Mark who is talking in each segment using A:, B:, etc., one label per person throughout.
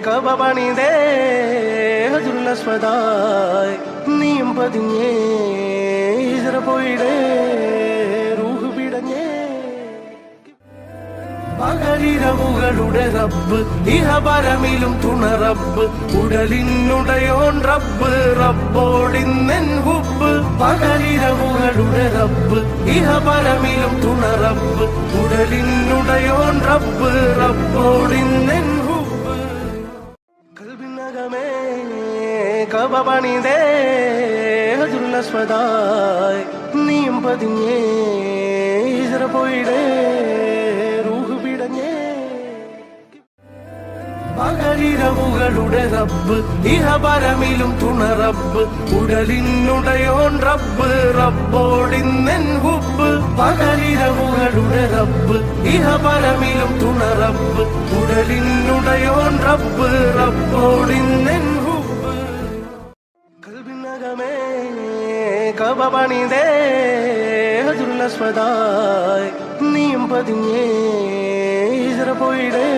A: കബപണിതേ ഹജുല്ലസ്വദായ് നീം പതിഞ്ഞേ ഇസ്ര പോയിടേ റൂഹ് പിടഞ്ഞേ പകലിരവുകളുടെ റബ്ബ് ഇഹപരമിലും തുണ റബ്ബ് ഉടലിനുടയോൻ റബ്ബ് റബ്ബോടിന്നെൻ ഹുബ്ബ് പകലിരവുകളുടെ റബ്ബ് ഇഹപരമിലും തുണ റബ്ബ് ഉടലിനുടയോൻ റബ്ബ് റബ്ബോടിന്നെൻ കബപണിതേ ഹജുല്ലസ്വദായ് നീം പതിഞ്ഞേ ഇസ്ര പോയിടേ റൂഹ് പിടഞ്ഞേ പകലിരവുകളുടെ റബ്ബ് ഇഹപരമിലും തുണ റബ്ബ് ഉടലിനുടയോൻ റബ്ബ് റബ്ബോടിന്നെൻ ഹുബ്ബ് പകലിരവുകളുടെ റബ്ബ് ഇഹപരമിലും തുണ റബ്ബ് ഉടലിനുടയോൻ റബ്ബ് റബ്ബോടിന്നെൻ കബപണിതേ ഹജുല്ലസ്വദായ് നീം പതിഞ്ഞേ ഇസ്ര പോയിടേ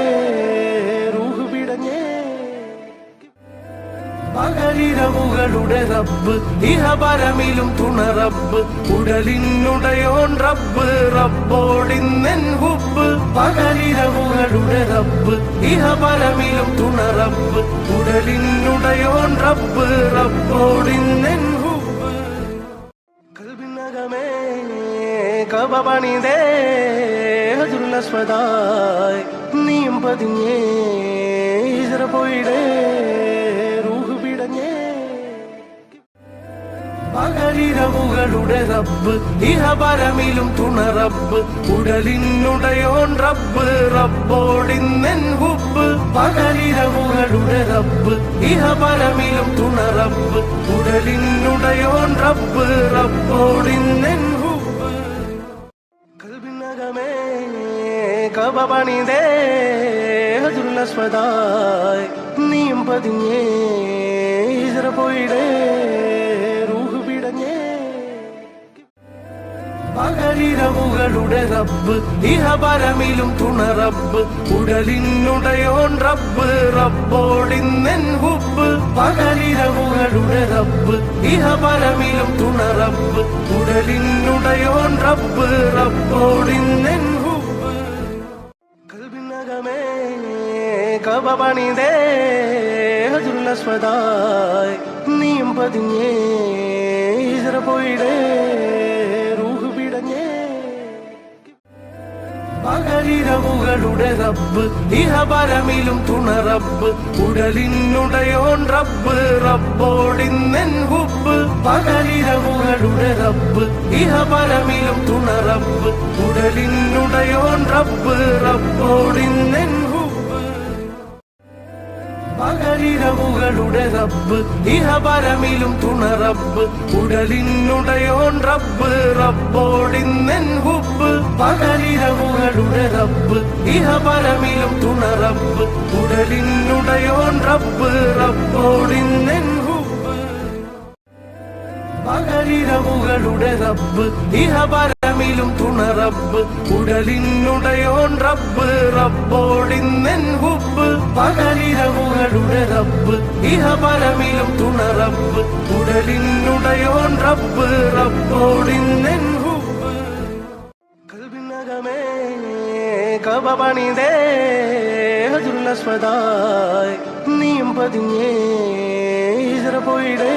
A: റൂഹ് പിടഞ്ഞേ പകലിരവുകളുടെ റബ്ബ് ഇഹപരമിലും തുണ റബ്ബ് ഉടലിനുടയോൻ റബ്ബ് റബ്ബോടിന്നെൻ ഹുബ്ബ് പകലിരവുകളുടെ റബ്ബ് ഇഹപരമിലും തുണ റബ്ബ് ഉടലിനുടയോൻ റബ്ബ് റബ്ബോടിന്നെൻ കബപണിതേ ഹജുല്ലസ്വദായ് നീം പതിഞ്ഞേ ഇസ്ര പോയിടേ റൂഹ് പിടഞ്ഞേ പകലിരവുകളുടെ റബ്ബ് ഇഹപരമിലും തുണ റബ്ബ് ഉടലിനുടയോൻ റബ്ബ് റബ്ബോടിന്നെൻ ഹുബ്ബ് പകലിരവുകളുടെ റബ്ബ് ഇഹപരമിലും തുണ റബ്ബ് ഉടലിനുടയോൻ റബ്ബ് റബ്ബോടിന്നെൻ കബപണിതേ ഹജുല്ലസ്വദായ് നീം പതിഞ്ഞേ ഇസ്ര പോയിടേ റൂഹ് പിടഞ്ഞേ പകലിരവുകളുടെ റബ്ബ് ഇഹപരമിലും തുണ റബ്ബ് ഉടലിനുടയോൻ റബ്ബ് റബ്ബോടിന്നെൻ ഹുബ്ബ് പകലിരവുകളുടെ റബ്ബ് ഇഹപരമിലും തുണ റബ്ബ് ഉടലിനുടയോൻ റബ്ബ് റബ്ബോടിന്നെൻ കബപണിതേ ഹജുല്ലസ്വദായ് നീം പതിഞ്ഞേ ഇസ്ര പോയിടേ റൂഹ് പിടഞ്ഞേ പകലിരവുകളുടെ റബ്ബ് ഇഹപരമിലും തുണ റബ്ബ് ഉടലിനുടയോൻ റബ്ബ് റബ്ബോടിന്നെൻ ഹുബ്ബ് പകലിരവുകളുടെ റബ്ബ് ഇഹപരമിലും തുണ റബ്ബ് ഉടലിനുടയോൻ റബ്ബ് റബ്ബോടിന്നെൻ പകലിരവുകളുടെ റബ്ബ് ഇഹപരമിലും തുണ റബ്ബ് ഉടലിനുടയോൻ റബ്ബ് റബ്ബോടിന്നെൻ ഹുബ്ബ് പകലിരവുകളുടെ റബ്ബ് ഇഹപരമിലും തുണ റബ്ബ് ഉടലിനുടയോൻ റബ്ബ് റബ്ബോടിന്നെൻ പകലിരവുകളുടെ റബ്ബ് ഇഹപരമിലും തുണ റബ്ബ് ഉടലിനുടയോൻ റബ്ബ് റബ്ബോടിന്നെൻ ഹുബ്ബ് പകലിരവുകളുടെ റബ്ബ് ഇഹപരമിലും തുണ റബ്ബ് ഉടലിനുടയോൻ റബ്ബ് റബ്ബോടിന്നെൻ കബപണിതേ ഹജുല്ലസ്വദായ് നീം പതിഞ്ഞേ ഇസ്ര പോയിടേ